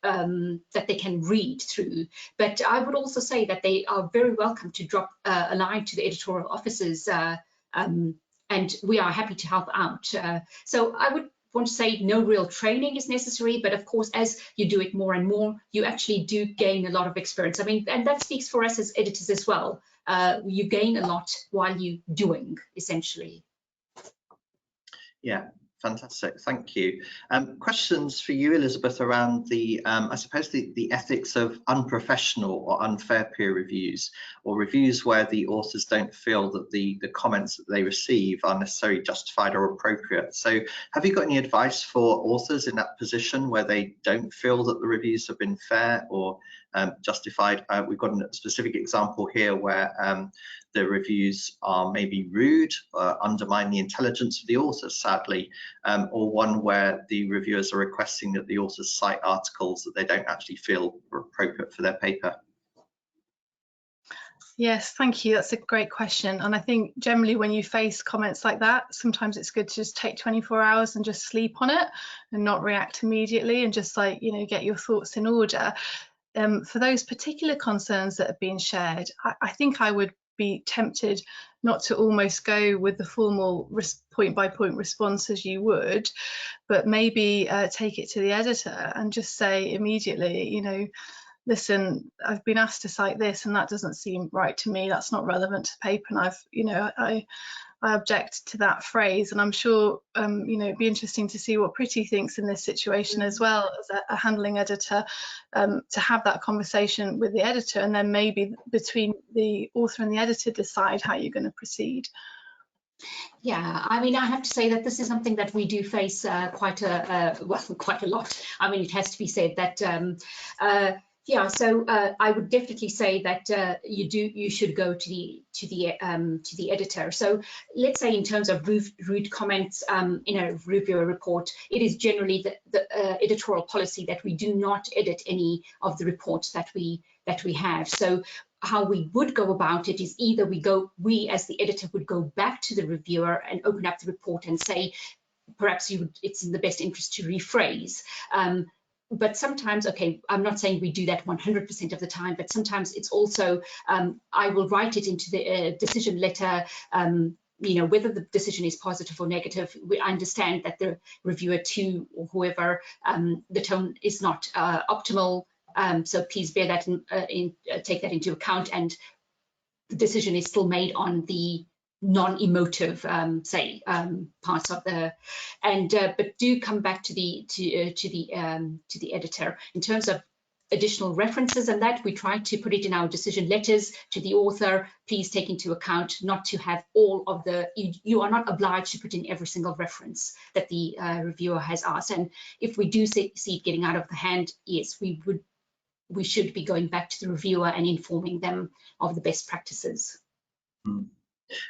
that they can read through. But I would also say that they are very welcome to drop a line to the editorial offices, and we are happy to help out. So I would want to say no real training is necessary, but of course, as you do it more and more, you actually do gain a lot of experience. I mean, and that speaks for us as editors as well. You gain a lot while you're doing, essentially. Yeah. Fantastic, thank you. Questions for you, Elizabeth, around the, I suppose, the ethics of unprofessional or unfair peer reviews, or reviews where the authors don't feel that the comments that they receive are necessarily justified or appropriate. So have you got any advice for authors in that position where they don't feel that the reviews have been fair or justified? We've got a specific example here where the reviews are maybe rude, undermine the intelligence of the authors, sadly, or one where the reviewers are requesting that the authors cite articles that they don't actually feel are appropriate for their paper. Yes, thank you. That's a great question. And I think generally when you face comments like that, sometimes it's good to just take 24 hours and just sleep on it and not react immediately, and just, like, you know, get your thoughts in order. For those particular concerns that have been shared, I think I would be tempted not to almost go with the formal point-by-point response as you would, but maybe take it to the editor and just say immediately, you know, listen, I've been asked to cite this and that doesn't seem right to me, that's not relevant to the paper, and I've, you know, I object to that phrase. And I'm sure, you know, it'd be interesting to see what Priti thinks in this situation as well, as a handling editor, to have that conversation with the editor, and then maybe between the author and the editor decide how you're going to proceed. Yeah, I mean, I have to say that this is something that we do face quite a lot. I mean, it has to be said that yeah, so I would definitely say that you should go to the editor. So let's say in terms of rude comments in a reviewer report, it is generally the editorial policy that we do not edit any of the reports that we have. So how we would go about it is either we as the editor would go back to the reviewer and open up the report and say, perhaps it's in the best interest to rephrase. But sometimes, okay, I'm not saying we do that 100% of the time, but sometimes it's also, I will write it into the decision letter, you know, whether the decision is positive or negative. I understand that the reviewer too, or whoever, the tone is not optimal. So please bear that take that into account, and the decision is still made on the non-emotive, parts of the, but do come back to the editor in terms of additional references, and that we try to put it in our decision letters to the author. Please take into account not to have all of the, you are not obliged to put in every single reference that the reviewer has asked. And if we do see it getting out of the hand, yes, we should be going back to the reviewer and informing them of the best practices.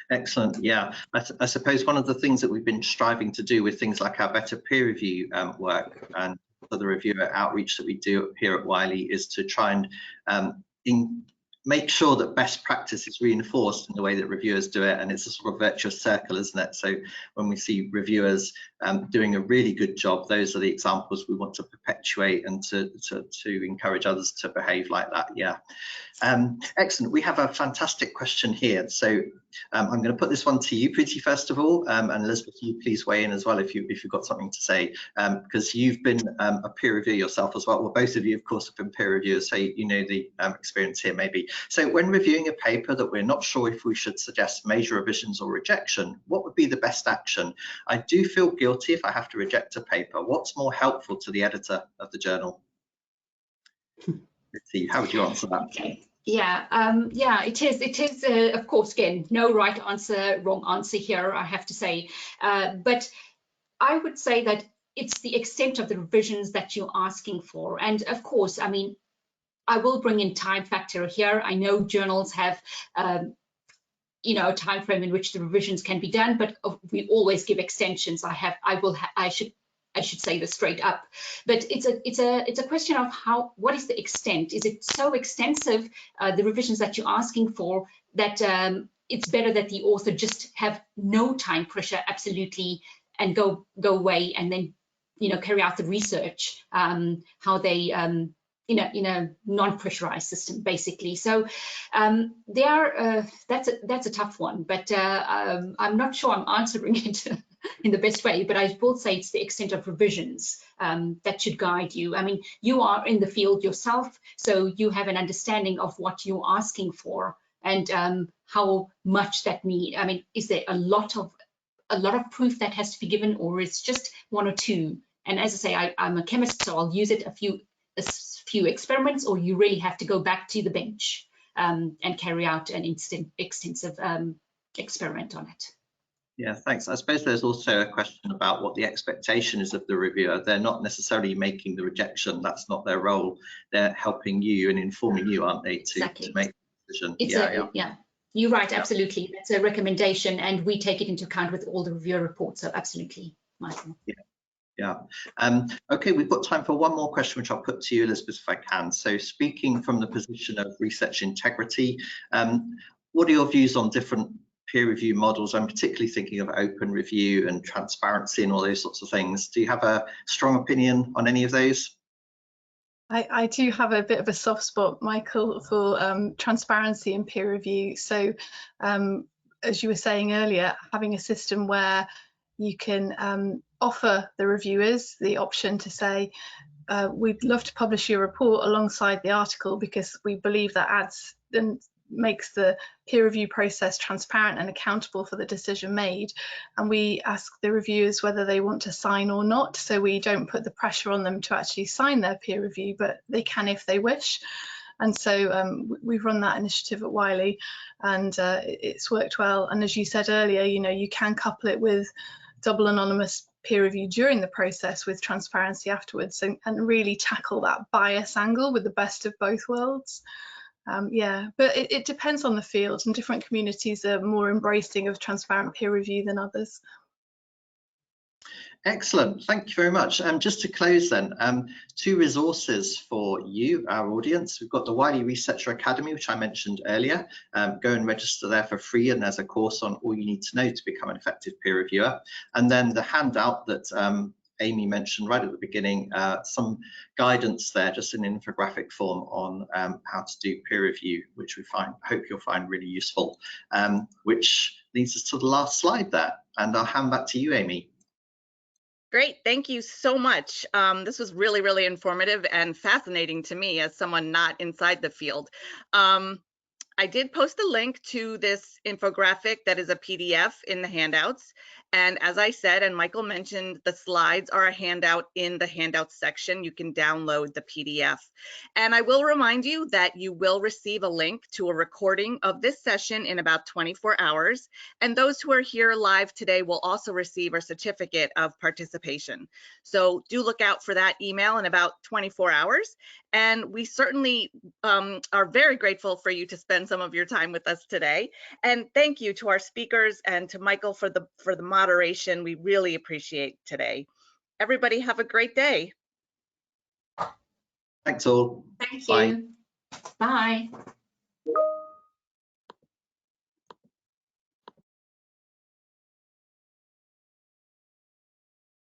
Excellent. Yeah, I suppose one of the things that we've been striving to do with things like our better peer review work and for the reviewer outreach that we do here at Wiley is to try and make sure that best practice is reinforced in the way that reviewers do it, and it's a sort of virtuous circle, isn't it? So when we see reviewers doing a really good job, those are the examples we want to perpetuate and to encourage others to behave like that. Yeah. Excellent. We have a fantastic question here. So I'm going to put this one to you, Preeti, first of all, and Elizabeth, you please weigh in as well if you've got something to say, because you've been a peer reviewer yourself as well. Well, both of you, of course, have been peer reviewers, so you know the experience here maybe. So when reviewing a paper that we're not sure if we should suggest major revisions or rejection, what would be the best action? I do feel guilty if I have to reject a paper. What's more helpful to the editor of the journal? Preeti, how would you answer that? Okay. Yeah, yeah, it is, of course, again, no right answer, wrong answer here, I have to say. But I would say that it's the extent of the revisions that you're asking for. And of course, I mean, I will bring in time factor here. I know journals have, you know, a time frame in which the revisions can be done, but we always give extensions. I should say this straight up, but it's a question of what is the extent? Is it so extensive, the revisions that you're asking for, that it's better that the author just have no time pressure, absolutely, and go away and then, you know, carry out the research, how they in a non-pressurized system, basically. So that's a tough one, but I'm not sure I'm answering it in the best way, but I will say it's the extent of revisions that should guide you. I mean, you are in the field yourself, so you have an understanding of what you're asking for and how much that need. I mean, is there a lot of proof that has to be given, or it's just one or two? And as I say, I'm a chemist, so I'll use it a few experiments, or you really have to go back to the bench and carry out an extensive experiment on it. Yeah, thanks. I suppose there's also a question about what the expectation is of the reviewer. They're not necessarily making the rejection. That's not their role. They're helping you and informing you, aren't they, to make the decision? Yeah, you're right, absolutely. That's a recommendation, and we take it into account with all the reviewer reports, so absolutely, Michael. Yeah. Okay, we've got time for one more question, which I'll put to you, Elizabeth, if I can. So speaking from the position of research integrity, what are your views on different peer review models? I'm particularly thinking of open review and transparency and all those sorts of things. Do you have a strong opinion on any of those? I do have a bit of a soft spot, Michael, for transparency in peer review. So as you were saying earlier, having a system where you can offer the reviewers the option to say, we'd love to publish your report alongside the article because we believe that adds and makes the peer review process transparent and accountable for the decision made. And we ask the reviewers whether they want to sign or not. So we don't put the pressure on them to actually sign their peer review, but they can if they wish. And so we've run that initiative at Wiley, and it's worked well. And as you said earlier, you know, you can couple it with double anonymous peer review during the process with transparency afterwards, and really tackle that bias angle with the best of both worlds. Yeah, but it depends on the field, and different communities are more embracing of transparent peer review than others. Excellent, thank you very much. Just to close then, 2 resources for you, our audience. We've got the Wiley Researcher Academy, which I mentioned earlier. Go and register there for free, and there's a course on all you need to know to become an effective peer reviewer. And then the handout that Amy mentioned right at the beginning, some guidance there, just in infographic form on how to do peer review, which hope you'll find really useful, which leads us to the last slide there. And I'll hand back to you, Amy. Great, thank you so much. This was really, really informative and fascinating to me as someone not inside the field. I did post a link to this infographic that is a PDF in the handouts. And as I said, and Michael mentioned, the slides are a handout in the handouts section. You can download the PDF. And I will remind you that you will receive a link to a recording of this session in about 24 hours. And those who are here live today will also receive a certificate of participation. So do look out for that email in about 24 hours. And we certainly are very grateful for you to spend some of your time with us today. And thank you to our speakers and to Michael for the moderation. We really appreciate today. Everybody have a great day. Thanks all. Thank Bye. you. Bye.